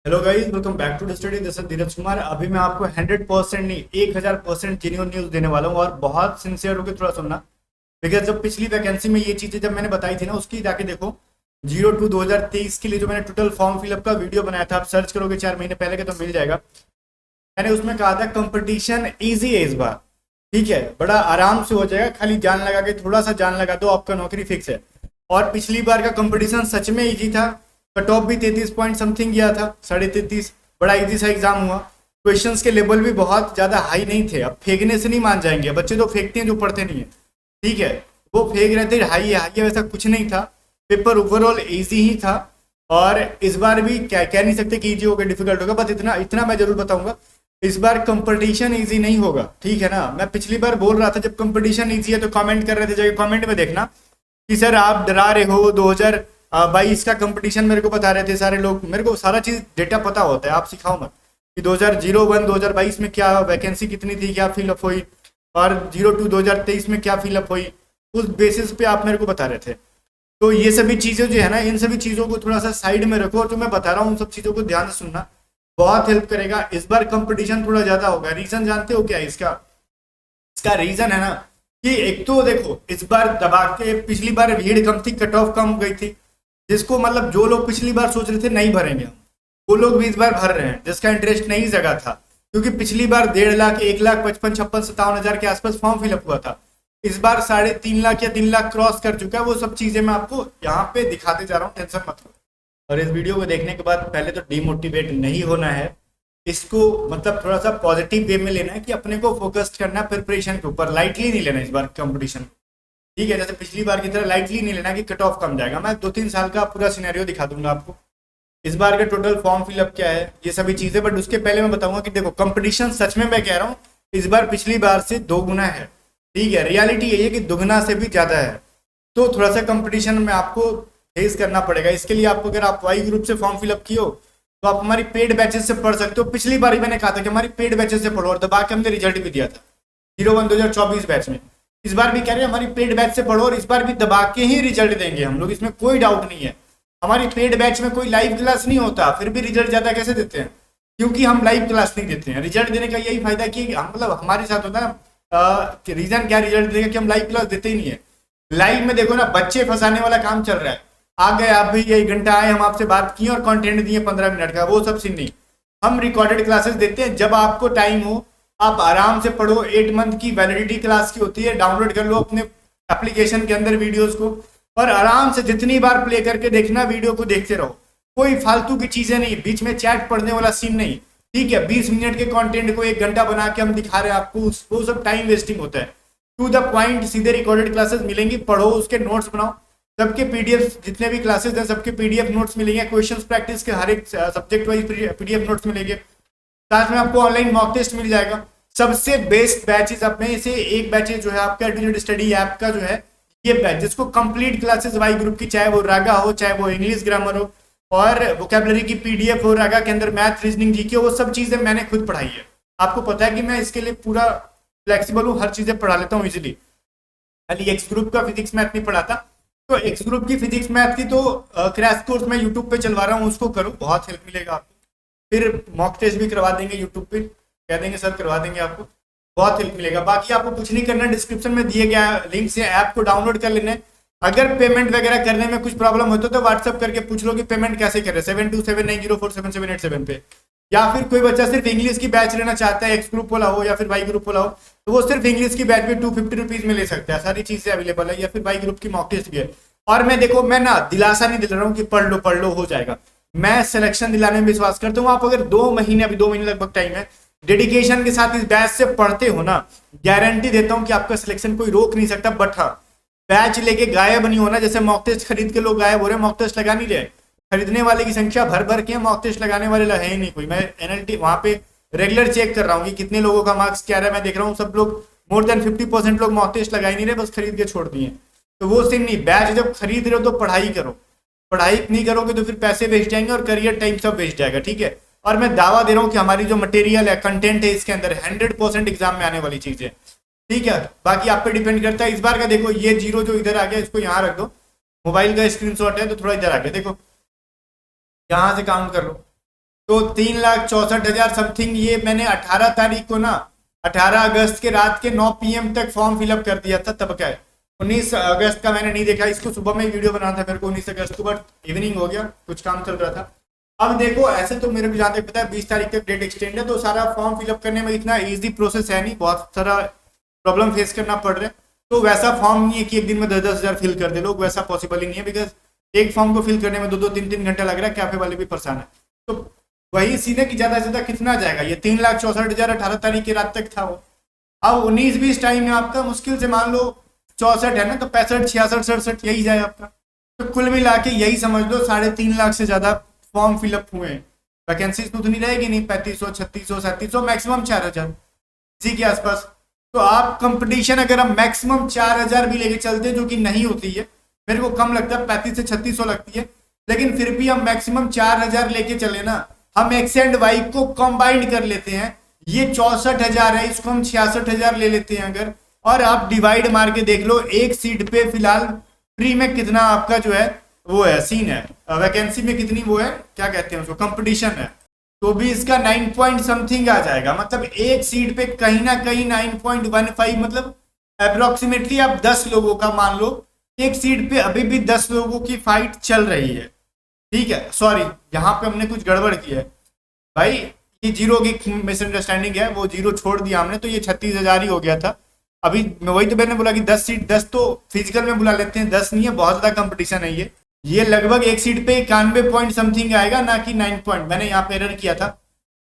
Hello guys, welcome back to the study. This is Dheeraj Kumar. अभी मैं आपको 100% नहीं 1000% जेन्युइन न्यूज़ देने वाला हूँ और बहुत सिंसियर होकर थोड़ा सुनना। बिकॉज जब पिछली वैकेंसी में ये चीज़ें जब मैंने बताई थी ना, उसकी जाके देखो। 02/2023 के लिए जो मैंने टोटल फॉर्म फिलअप का वीडियो बनाया था, आप सर्च करोगे 4 महीने पहले का तो मिल जाएगा। मैंने उसमें कहा था कंपटीशन ईजी है इस बार। ठीक है, बड़ा आराम से हो जाएगा, खाली जान लगा के थोड़ा सा जान लगा दो, आपका नौकरी फिक्स है। और पिछली बार का कंपटीशन सच में इजी था। कट ऑफ भी 33 पॉइंट समथिंग गया था, 33.5। बड़ा इजी सा एग्जाम हुआ। क्वेश्चंस के लेवल भी बहुत ज़्यादा हाई नहीं थे। अब फेंकने से नहीं मान जाएंगे, बच्चे तो फेंकते हैं जो पढ़ते नहीं है। ठीक है, वो फेंक रहे थे हाई है हाई है, वैसा कुछ नहीं था। पेपर ओवरऑल इजी ही था। और इस बार भी क्या कह नहीं सकते कि इजी होगा डिफिकल्ट होगा, बट इतना इतना मैं जरूर बताऊंगा, इस बार कंपटीशन इजी नहीं होगा। ठीक है ना, मैं पिछली बार बोल रहा था जब कंपटीशन इजी है तो कमेंट कर रहे थे, जाके कमेंट में देखना कि सर आप डरा रहे हो। 2022 का कंपटीशन मेरे को बता रहे थे सारे लोग, मेरे को सारा चीज डेटा पता होता है, आप सिखाओ मत कि 2022 में क्या वैकेंसी कितनी थी, क्या फिलअप हुई, और 02/2023 में क्या फिलअप हुई। उस बेसिस पे आप मेरे को बता रहे थे। तो ये सभी चीजें जो है ना, इन सभी चीजों को थोड़ा सा साइड में रखो और जो मैं बता रहा हूँ उन सब चीजों को ध्यान से सुनना, बहुत हेल्प करेगा। इस बार कंपटीशन थोड़ा ज्यादा होगा। रीजन जानते हो क्या है इसका? इसका रीजन है ना कि एक तो देखो, इस बार दबा के पिछली बार भीड़ कम थी, कट ऑफ कम गई थी। जिसको मतलब जो लोग पिछली बार सोच रहे थे नहीं भरेंगे हम, वो लोग भी इस बार भर रहे हैं जिसका इंटरेस्ट नहीं जगा था। क्योंकि पिछली बार 1.5 लाख 1,55,56,57,000 के आसपास फॉर्म फिलअप हुआ था। इस बार 3.5 लाख या 3 लाख क्रॉस कर चुका है। वो सब चीजें मैं आपको यहाँ पे दिखाते जा रहा हूँ, टेंशन मत लो। और इस वीडियो को देखने के बाद पहले तो डीमोटिवेट नहीं होना है। इसको मतलब थोड़ा सा पॉजिटिव वे में लेना है कि अपने को फोकस करना है प्रिपरेशन के ऊपर, लाइटली नहीं लेना इस बार कंपटीशन। ठीक है, जैसे पिछली बार की तरह लाइटली नहीं लेना कि कट ऑफ कम जाएगा। मैं 2-3 साल का पूरा सिनेरियो दिखा दूंगा आपको। इस बार का टोटल फॉर्म फिलअप क्या है, ये सभी चीजें, बट उसके पहले मैं बताऊंगा कि देखो कंपटीशन सच में मैं कह रहा हूँ इस बार पिछली बार से 2 गुना है। ठीक है, रियलिटी यही है कि 2 गुना से भी ज्यादा है। तो थोड़ा सा कंपटीशन में आपको फेस करना पड़ेगा। इसके लिए आपको, अगर आप वाई ग्रुप से फॉर्म फिलअप किए हो तो आप हमारी पेड बैचेस से पढ़ सकते हो। पिछली बार ही मैंने कहा था कि हमारी पेड बैचेस से पढ़ो, और दबा के हमने रिजल्ट भी दिया था 01/2024 बैच में। इस बार भी कह रहे हैं हमारी पेड बैच से पढ़ो, और इस बार भी दबा के ही रिजल्ट देंगे हम लोग, इसमें कोई डाउट नहीं है। हमारी पेड बैच में कोई लाइव क्लास नहीं होता, फिर भी रिजल्ट ज्यादा कैसे देते हैं? क्योंकि हम लाइव क्लास नहीं देते हैं। रिजल्ट देने का यही फायदा कि हम मतलब हमारे साथ होता है रीजन क्या रिजल्ट देगा कि हम लाइव क्लास देते ही नहीं है। लाइव में देखो ना, बच्चे फंसाने वाला काम चल रहा है। आ गए आप भी, 1 घंटा आए, हम आपसे बात किए और कंटेंट दिए 15 मिनट का, वो सब सीन नहीं। हम रिकॉर्डेड क्लासेस देते हैं, जब आपको टाइम हो आप आराम से पढ़ो। 8 मंथ की वैलिडिटी क्लास की होती है, डाउनलोड कर लो अपने एप्लीकेशन के अंदर वीडियोस को, और आराम से जितनी बार प्ले करके देखना, वीडियो को देखते रहो। कोई फालतू की चीजें नहीं, बीच में चैट पढ़ने वाला सीन नहीं। ठीक है, 20 मिनट के कंटेंट को 1 घंटा बना के हम दिखा रहे हैं आपको, वो सब टाइम वेस्टिंग होता है। टू द पॉइंट सीधे रिकॉर्डेड क्लासेस मिलेंगी, पढ़ो, उसके नोट्स बनाओ। सबके पीडीएफ, जितने भी क्लासेस हैं सबके पीडीएफ नोट्स मिलेंगे। क्वेश्चंस प्रैक्टिस के हर एक सब्जेक्ट वाइज पीडीएफ नोट्स मिलेंगे। साथ में आपको ऑनलाइन मॉक टेस्ट मिल जाएगा। सबसे बेस्ट बैचेस अब में से एक बैचेस जो है आपका एडुकेट स्टडी ऐप का जो है, ये बैच जिसको कंप्लीट क्लासेस वाई ग्रुप की, चाहे वो रागा हो, चाहे वो इंग्लिश ग्रामर हो, और वोकेबलरी की पीडीएफ हो, रागा के अंदर मैथ रीजनिंग जीके, वो सब चीजें मैंने खुद पढ़ाई है। आपको पता है कि मैं इसके लिए पूरा फ्लेक्सिबल हूँ, हर चीजें पढ़ा लेता हूँ इजिली। खाली एक्स ग्रुप का फिजिक्स मैथ नहीं पढ़ाता। तो एक्स ग्रुप की फिजिक्स मैथ की तो क्रैश कोर्स मैं यूट्यूब पे चलवा रहा हूँ, उसको करो, बहुत हेल्प मिलेगा आपको। फिर मॉक टेस्ट भी करवा देंगे यूट्यूब पे, कह देंगे सर करवा देंगे, आपको बहुत हेल्प मिलेगा। बाकी आपको कुछ नहीं करना, डिस्क्रिप्शन में दिए गया लिंक से ऐप को डाउनलोड कर लेना है। अगर पेमेंट वगैरह करने में कुछ प्रॉब्लम हो तो व्हाट्सअप करके पूछ लो कि पेमेंट कैसे करें, 7279047787 पे। या फिर कोई बच्चा सिर्फ इंग्लिश की बैच लेना चाहता है, एक्स ग्रुप वाला हो या फिर वाई ग्रुप वाला हो, तो वो सिर्फ इंग्लिश की बैच में 250 रुपीज में ले सकता है। सारी चीजें अवेलेबल है, या फिर वाई ग्रुप की मॉक टेस्ट भी है। और मैं देखो, मैं ना दिलासा नहीं दिला रहा हूँ कि पढ़ लो हो जाएगा। मैं सिलेक्शन दिलाने में विश्वास करता हूँ। आप अगर 2 महीने, अभी 2 महीने लगभग टाइम है, डेडिकेशन के साथ इस बैच से पढ़ते हो ना, गारंटी देता हूं कि आपका सिलेक्शन कोई रोक नहीं सकता। बट हाँ, बैच लेके गायब नहीं होना। जैसे मॉक टेस्ट खरीद के लोग गायब हो रहे हैं, मॉक टेस्ट लगा नहीं रहे। खरीदने वाले की संख्या भर भर के है, मॉक टेस्ट लगाने वाले है ही नहीं कोई। मैं एनएलटी वहां पे रेगुलर चेक कर रहा हूँ कि कितने लोगों का मार्क्स क्या रहा है। मैं देख रहा हूँ सब लोग मोर देन 50% लोग मॉक टेस्ट लगा ही नहीं रहे, बस खरीद के छोड़ दिए। तो वो सीन नहीं। बैच जब खरीद रहे हो तो पढ़ाई करो। पढ़ाई नहीं करोगे तो फिर पैसे वेस्ट जाएंगे और करियर टाइम सब वेस्ट जाएगा। ठीक है, और मैं दावा दे रहा हूँ कि हमारी जो मटेरियल है, कंटेंट है, इसके अंदर 100% एग्जाम में आने वाली चीज है। ठीक है, बाकी आप पे डिपेंड करता है। इस बार का देखो, ये जीरो जो इधर आ गया, इसको यहाँ रख दो। मोबाइल का स्क्रीनशॉट है तो थोड़ा इधर आ गया, देखो यहाँ से काउंट कर लो। तो 3,64,000 समथिंग ये मैंने 18 तारीख को ना 18 अगस्त के रात के 9 PM तक फॉर्म फिलअप कर दिया था। तब क्या है 19 अगस्त का मैंने नहीं देखा, इसको सुबह में वीडियो बनाना था मेरे को 19 अगस्त को, बट इवनिंग हो गया, कुछ काम चल रहा था। अब देखो ऐसे तो मेरे को जहाँ तक पता है 20 तारीख तक डेट एक्सटेंड है, तो सारा फॉर्म फिलअप करने में इतना ईजी प्रोसेस है नहीं, बहुत सारा प्रॉब्लम फेस करना पड़ रहा है। तो वैसा फॉर्म नहीं है कि एक दिन में 10-10 हज़ार फिल कर दे लोग, वैसा पॉसिबल ही नहीं है, बिकॉज एक फॉर्म को फिल करने में 2-2 3-3 घंटा लग रहा है, कैफे वाले भी परेशान है। तो वही सीन है कि ज्यादा से ज्यादा कितना जाएगा, ये 3,64,000 18 तारीख की रात तक था वो। अब 19-20 टाइम में आपका मुश्किल से मान लो 64 है ना, तो 65 66 67 यही जाए आपका। तो कुल मिला के यही समझ लो 3.5 लाख से ज्यादा फॉर्म फिलअप हुए हैं। वैकेंसीज तो उतनी रहेगी नहीं, 3500 3600 3700 मैक्सिमम 4,000 इसी के आसपास। तो आप कंपटीशन अगर हम मैक्सिमम 4,000 भी लेके चलते हैं, जो कि नहीं होती है, मेरे को कम लगता है 35 से 3600 लगती है, लेकिन फिर भी हम मैक्सिमम 4,000 लेके चले ना, हम एक्स एंड वाई को कंबाइंड कर लेते हैं, ये 64,000 है, इसको हम 66,000 ले लेते हैं अगर, और आप डिवाइड मार के देख लो एक सीट पे फिलहाल फ्री में कितना आपका जो है वो है सीन है, वैकेंसी में कितनी वो है, क्या कहते हैं उसको, कंपटीशन है, तो भी इसका 9 पॉइंट समथिंग आ जाएगा। मतलब एक सीट पे कहीं ना कहीं 9.15, मतलब अप्रोक्सीमेटली आप 10 लोगों का मान लो, एक सीट पे अभी भी 10 लोगों की फाइट चल रही है। ठीक है, सॉरी यहाँ पे हमने कुछ गड़बड़ की है भाई, ये जीरो की मिसअंडरस्टैंडिंग है, वो जीरो छोड़ दिया हमने, तो ये 36,000 ही हो गया था। अभी वही तो मैंने बोला कि 10 सीट, 10 तो फिजिकल में बुला लेते हैं, 10 नहीं है, बहुत ज्यादा कंपटीशन है ये लगभग एक सीट पे 91 पॉइंट समथिंग आएगा, ना कि 9 पॉइंट। मैंने यहाँ पे एरर किया था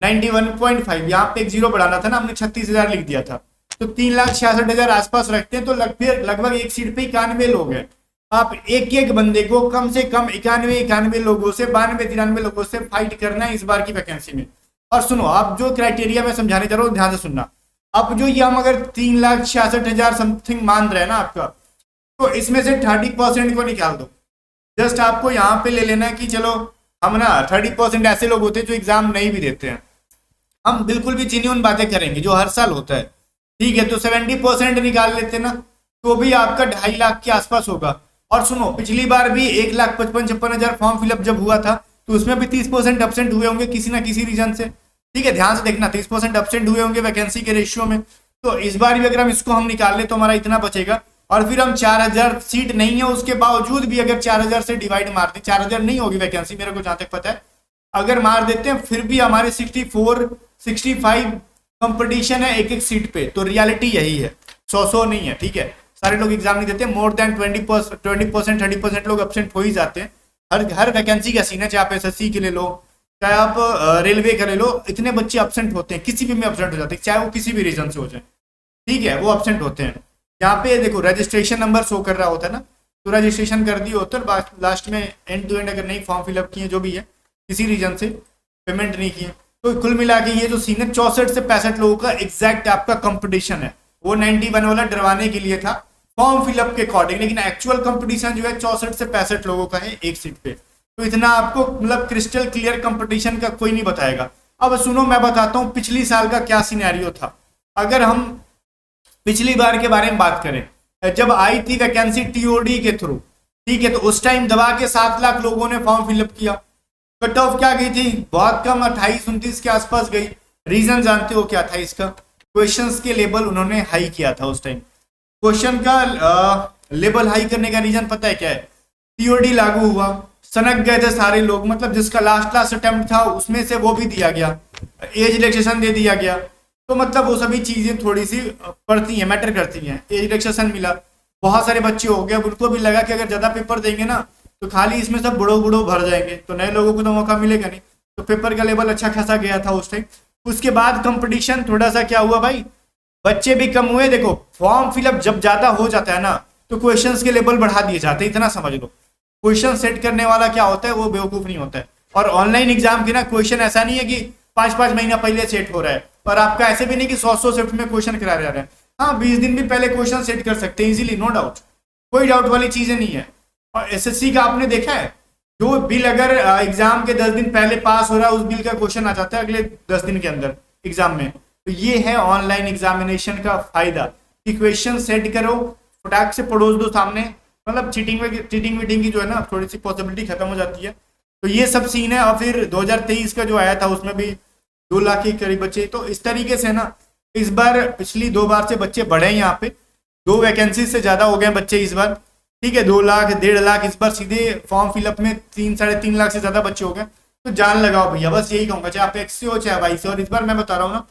91.5, यहाँ पे एक जीरो बढ़ाना था ना, हमने 36,000 लिख दिया था। तो 3,66,000 आसपास रखते हैं, तो लगभग एक सीट पे 91 लोग हैं। आप एक एक बंदे को कम से कम 91 लोगों से 92-93 लोगों से फाइट करना है इस बार की वैकेंसी में। और सुनो, आप जो क्राइटेरिया मैं समझाने जा रहा हूँ ध्यान से सुनना। अब जो ये हम अगर 3,66,000 समथिंग मान रहे हैं ना आपका, तो इसमें से 30% को निकाल दो। जस्ट आपको यहाँ पे ले लेना है कि चलो हम ना 30% ऐसे लोग होते हैं जो एग्जाम नहीं भी देते हैं, हम बिल्कुल भी जेन्युइन बातें करेंगे जो हर साल होता है, ठीक है, तो 70% निकाल लेते ना, तो भी आपका 2.5 लाख के आसपास होगा। और सुनो, पिछली बार भी 1,55,56,000 फॉर्म फिलअप जब हुआ था, तो उसमें भी 30% एब्सेंट हुए होंगे किसी ना किसी रीजन से। ठीक है, ध्यान से देखना, 30% एब्सेंट हुए होंगे वैकेंसी के रेशियो में। तो इस बार भी अगर हम इसको हम निकाल ले तो हमारा इतना बचेगा, और फिर हम 4,000 सीट नहीं है उसके बावजूद भी अगर 4,000 से डिवाइड मार दें, 4,000 नहीं होगी वैकेंसी मेरे को जहां तक पता है, अगर मार देते हैं फिर भी हमारे 64-65 कंपटीशन है एक एक सीट पे। तो रियलिटी यही है, 100 नहीं है, ठीक है, सारे लोग एग्जाम नहीं देते, मोर देन 20% 30% लोग एब्सेंट हो ही जाते हैं। हर वैकेंसी का सीन है, चाहे आप एसएससी के ले लो, चाहे आप रेलवे का ले लो, इतने बच्चे एब्सेंट होते हैं, किसी भी में एब्सेंट हो जाते हैं, चाहे वो किसी भी रीजन से हो जाए, ठीक है, वो एब्सेंट होते हैं। यहाँ पे देखो रजिस्ट्रेशन नंबर शो कर रहा होता है ना, तो रजिस्ट्रेशन कर दिए होते हैं, लास्ट में एंड टू एंड अगर नहीं फॉर्म फिलअप किए जो भी है, किसी रीजन से पेमेंट नहीं किए, तो कुल मिला के ये जो सीन है 64 से 65 लोगों का एग्जैक्ट आपका कंपटीशन है। वो 91 वाला डरवाने के लिए था फॉर्म फिलअप के अकॉर्डिंग, लेकिन एक्चुअल कंपटीशन जो है 64 से 65 लोगों का है एक सीट पे। तो इतना आपको मतलब क्रिस्टल क्लियर कंपटीशन का कोई नहीं बताएगा। अब सुनो, मैं बताता हूँ पिछली साल का क्या सिनेरियो था। अगर हम पिछली बार के बारे में बात करें, जब आई थी वैकेंसी टीओडी के थ्रू, ठीक है, तो उस टाइम दबा के 7 लाख लोगों ने फॉर्म फिलअप किया। कट ऑफ क्या गई थी, बहुत कम, 28-29 के आसपास गई। रीजन जानते हो क्या था इसका? क्वेश्चंस के लेवल उन्होंने हाई किया था उस टाइम। क्वेश्चन का लेवल हाई करने का रीजन पता है क्या है? टीओडी लागू हुआ, सनक गए थे सारे लोग, मतलब जिसका लास्ट अटेम्प्ट था उसमें से वो भी दिया गया, एज रिलैक्सेशन दे दिया गया, तो मतलब वो सभी चीजें थोड़ी सी पड़ती हैं, मैटर करती हैं। एज रिलैक्सेशन मिला, बहुत सारे बच्चे हो गए, उनको भी लगा कि अगर ज्यादा पेपर देंगे ना तो खाली इसमें सब बुढ़ो भर जाएंगे, तो नए लोगों को तो मौका मिलेगा नहीं, तो पेपर का लेवल अच्छा खासा गया था उस टाइम। उसके बाद कंपटीशन थोड़ा सा क्या हुआ भाई, बच्चे भी कम हुए। देखो फॉर्म फिलअप जब ज्यादा हो जाता है ना तो क्वेश्चंस के लेवल बढ़ा दिए जाते हैं, इतना समझ लो। क्वेश्चन सेट करने वाला क्या होता है, वो बेवकूफ नहीं होता है। और ऑनलाइन एग्जाम की ना क्वेश्चन ऐसा नहीं है कि 5-5 महीना पहले सेट हो रहा है, और आपका ऐसे भी नहीं कि 100 शिफ्ट में क्वेश्चन करा जा रहा है। हाँ, 20 दिन भी पहले क्वेश्चन सेट कर सकते हैं इजीली, नो डाउट, कोई डाउट वाली चीजें नहीं है। और एसएससी का आपने देखा है, जो बिल अगर एग्जाम के 10 दिन पहले पास हो रहा है, उस बिल का क्वेश्चन आ जाता है अगले 10 दिन के अंदर एग्जाम में। तो ये है ऑनलाइन एग्जामिनेशन का फायदा कि क्वेश्चन सेट करो, फटाक से पढ़ोस दो सामने, मतलब चीटिंग वीटिंग की जो है ना थोड़ी सी पॉसिबिलिटी खत्म हो जाती है। तो ये सब सीन है। और फिर 2023 का जो आया था उसमें भी 2 लाख के करीब बच्चे। तो इस तरीके से ना इस बार पिछली 2 बार से बच्चे बढ़े हैं यहाँ पे, 2 वैकेंसी से ज्यादा हो गए बच्चे इस बार, ठीक है। 2 लाख 1.5 लाख इस बार सीधे फॉर्म फिलअप में 3-3.5 लाख से ज्यादा बच्चे हो गए। तो जान लगाओ भैया, बस यही कहूंगा, चाहे आप एक्स से हो चाहे वाई से। और इस बार मैं बता रहा हूँ ना,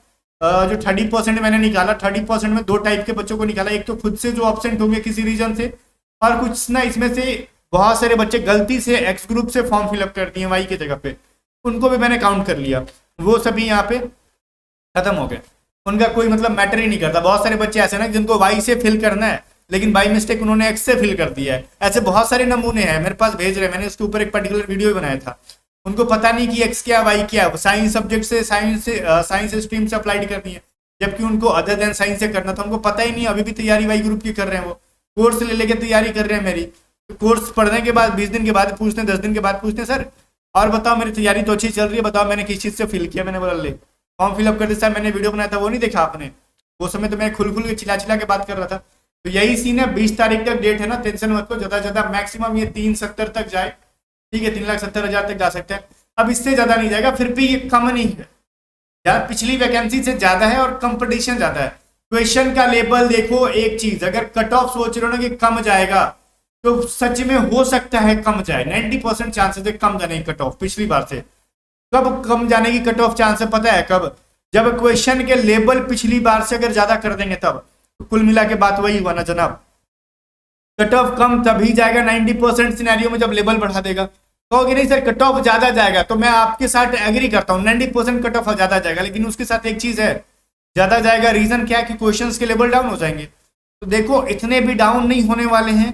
जो 30% मैंने निकाला, 30% में 2 टाइप के बच्चों को निकाला। एक तो खुद से जो ऑब्सेंट होंगे किसी रीजन से, और कुछ ना इसमें से बहुत सारे बच्चे गलती से एक्स ग्रुप से फॉर्म फिलअप कर दिए वाई की जगह पे, उनको भी मैंने काउंट कर लिया। वो सभी यहाँ पे खत्म हो गए, उनका कोई मतलब मैटर ही नहीं करता। बहुत सारे बच्चे ऐसे ना जिनको वाई से फिल करना है लेकिन बाई मिस्टेक उन्होंने एक्स से फिल कर दिया है। ऐसे बहुत सारे नमूने हैं मेरे पास, भेज रहे हैं, मैंने इसके ऊपर एक पर्टिकुलर वीडियो भी बनाया था। उनको पता नहीं कि एक्स क्या वाई क्या, साइंस सब्जेक्ट से साइंस स्ट्रीम से अप्लाइड करनी है, जबकि उनको अदर देन साइंस से करना था। उनको पता ही नहीं, अभी भी तैयारी वाई ग्रुप की कर रहे हैं, वो कोर्स ले लेके तैयारी कर रहे हैं मेरी। तो कोर्स पढ़ने के बाद 20 दिन के बाद पूछते हैं, 10 दिन के बाद पूछते हैं, सर और बताओ मेरी तैयारी तो अच्छी चल रही है, बताओ मैंने किस चीज़ से फिल किया। मैंने बोला ले फॉर्म फिलअप कर दिया सर, मैंने वीडियो बनाया था वो नहीं देखा आपने, वो समय तो मैं खुल के चिल्ला के बात कर रहा था। तो यही सीन है, 20 तारीख तक डेट है ना, टेंशन मत लो, ज्यादा से ज्यादा मैक्सिमम ये 370 तक जाए, ठीक है, 3,70,000 तक जा सकते हैं। अब इससे ज्यादा नहीं जाएगा, फिर भी ये कम नहीं है यार, पिछली वैकेंसी से ज्यादा है और कंपटीशन ज्यादा है। क्वेश्चन का लेवल देखो, एक चीज अगर कट ऑफ सोच रहे हो ना कि कम जाएगा, तो सच में हो सकता है कम जाए, 90% चांसेस है कम जाने की कट ऑफ पिछली बार से। कब कम जाने की कट ऑफ चांस है पता है कब? जब क्वेश्चन के लेवल पिछली बार से अगर ज्यादा कर देंगे तब। तो कुल मिला के बात वही हुआ ना जनाब, कट ऑफ कम तभी जाएगा 90% सिनेरियो में जब लेवल बढ़ा देगा। कहोगे नहीं सर कट ऑफ ज्यादा जाएगा, तो मैं आपके साथ एग्री करता हूँ, 90% कट ऑफ ज्यादा जाएगा, लेकिन उसके साथ एक चीज है, ज्यादा जाएगा रीजन क्या है कि क्वेश्चंस के लेवल डाउन हो जाएंगे। तो देखो इतने भी डाउन नहीं होने वाले हैं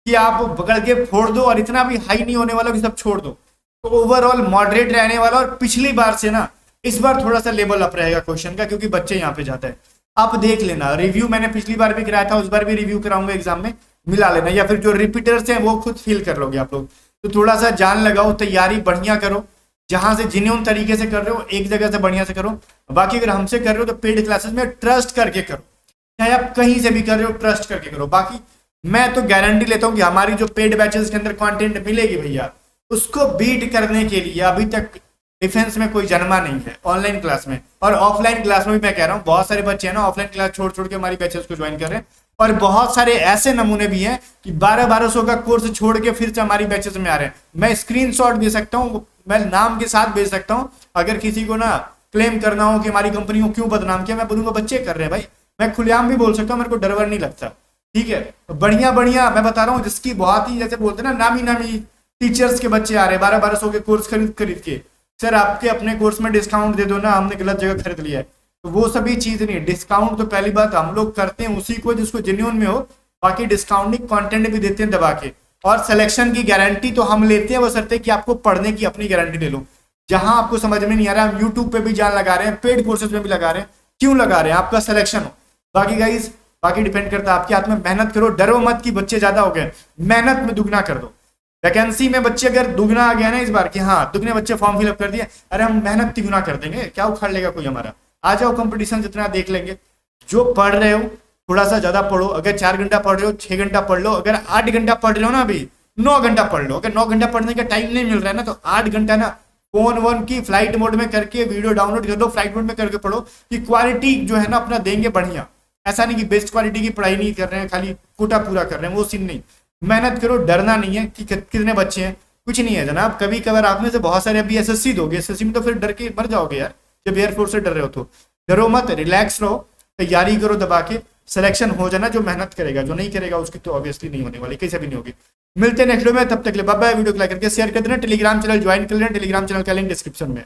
कि आप पकड़ के फोड़ दो, और इतना भी हाई नहीं होने वाला कि सब छोड़ दो। तो ओवरऑल मॉडरेट रहने वाला, और पिछली बार से ना इस बार थोड़ा सा लेवल अप रहेगा क्वेश्चन का, क्योंकि बच्चे यहाँ पे जाते हैं। आप देख लेना, रिव्यू मैंने पिछली बार भी कराया था, उस बार भी रिव्यू कराऊंगा एग्जाम में, मिला लेना, या फिर जो रिपीटर्स हैं वो खुद फील कर लोगे आप लोग। तो थोड़ा सा जान लगाओ, तैयारी बढ़िया करो, जहां से जिन्हें तरीके से कर रहे हो एक जगह से बढ़िया से करो। बाकी अगर हमसे कर रहे हो तो पेड क्लासेस में ट्रस्ट करके करो, चाहे आप कहीं से भी कर रहे हो ट्रस्ट करके करो। बाकी मैं तो गारंटी लेता हूँ कि हमारी जो पेड बैचेस के अंदर कंटेंट मिलेगी भैया, उसको बीट करने के लिए अभी तक डिफेंस में कोई जन्मा नहीं है ऑनलाइन क्लास में। और ऑफलाइन क्लास में भी मैं कह रहा हूँ, बहुत सारे बच्चे हैं ना ऑफलाइन क्लास छोड़ छोड़ के हमारी बैचेस को ज्वाइन कर रहे हैं, और बहुत सारे ऐसे नमूने भी हैं कि 1200 का कोर्स छोड़ के फिर से हमारी बैचेस में आ रहे हैं। मैं स्क्रीनशॉट दे सकता हूँ, मैं नाम के साथ भेज सकता हूँ, अगर किसी को ना क्लेम करना हो कि हमारी कंपनी को क्यों बदनाम किया, मैं बोलूंगा बच्चे कर रहे हैं भाई, मैं खुलेआम भी बोल सकता हूँ, मेरे को डर वर नहीं लगता, ठीक है। बढ़िया बढ़िया मैं बता रहा हूँ, जिसकी बहुत ही जैसे बोलते हैं ना नामी नामी टीचर्स के बच्चे आ रहे हैं 1200 के कोर्स खरीद के, सर आपके अपने कोर्स में डिस्काउंट दे दो ना, हमने गलत जगह खरीद लिया है। तो वो सभी चीज नहीं है, डिस्काउंट तो पहली बात हम लोग करते हैं उसी को जिसको जेन्युइन में हो, बाकी डिस्काउंटिंग कंटेंट भी देते हैं दबा के, और सिलेक्शन की गारंटी तो हम लेते हैं, वो शर्त है कि आपको पढ़ने की अपनी गारंटी ले लो। जहां आपको समझ में नहीं आ रहा है, हम यूट्यूब पे भी जान लगा रहे हैं, पेड कोर्सेज में भी लगा रहे हैं, क्यों लगा रहे हैं? आपका सिलेक्शन हो। बाकी गाइस बाकी डिपेंड करता है आपके हाथ में, मेहनत करो, डरो मत कि बच्चे ज्यादा हो गए, मेहनत में दुगना कर दो। वैकेंसी में बच्चे अगर दुगना आ गया ना इस बार कि हाँ दुगने बच्चे फॉर्म फिलअप कर दिए, अरे हम मेहनत तिगुना कर देंगे, क्या उखाड़ लेगा कोई हमारा। आ जाओ कंपटीशन जितना देख लेंगे। जो पढ़ रहे हो थोड़ा सा ज्यादा पढ़ो, अगर 4 घंटा पढ़ रहे हो 6 घंटा पढ़ लो, अगर 8 घंटा पढ़ रहे हो ना अभी 9 घंटा पढ़ लो। अगर 9 घंटा पढ़ने का टाइम नहीं मिल रहा है ना, तो 8 घंटा ना फोन वन की फ्लाइट मोड में करके वीडियो डाउनलोड कर लो, फ्लाइट मोड में करके पढ़ो, कि क्वालिटी जो है ना अपना देंगे बढ़िया। ऐसा नहीं कि बेस्ट क्वालिटी की पढ़ाई नहीं कर रहे हैं, खाली कोटा पूरा कर रहे हैं, वो सीन नहीं। मेहनत करो, डरना नहीं है कि कितने बच्चे हैं, कुछ नहीं है जनाब। कभी कभार आप में से बहुत सारे अभी एसएससी दोगे, एसएससी में तो फिर डर के मर जाओगे यार, जब एयरफोर्स से डर रहे हो। तो डरो मत, रिलैक्स रहो, तैयारी करो दबा के, सिलेक्शन हो जाना। जो मेहनत करेगा, जो नहीं करेगा उसकी तो ऑब्वियसली नहीं होने वाली, कैसे भी नहीं होगी। मिलते हैं नेक्स्ट वीडियो में, तब तक ले बाय बाय। वीडियो को लाइक करके शेयर कर देना, टेलीग्राम चैनल ज्वाइन कर लेना, टेलीग्राम चैनल का लिंक डिस्क्रिप्शन में।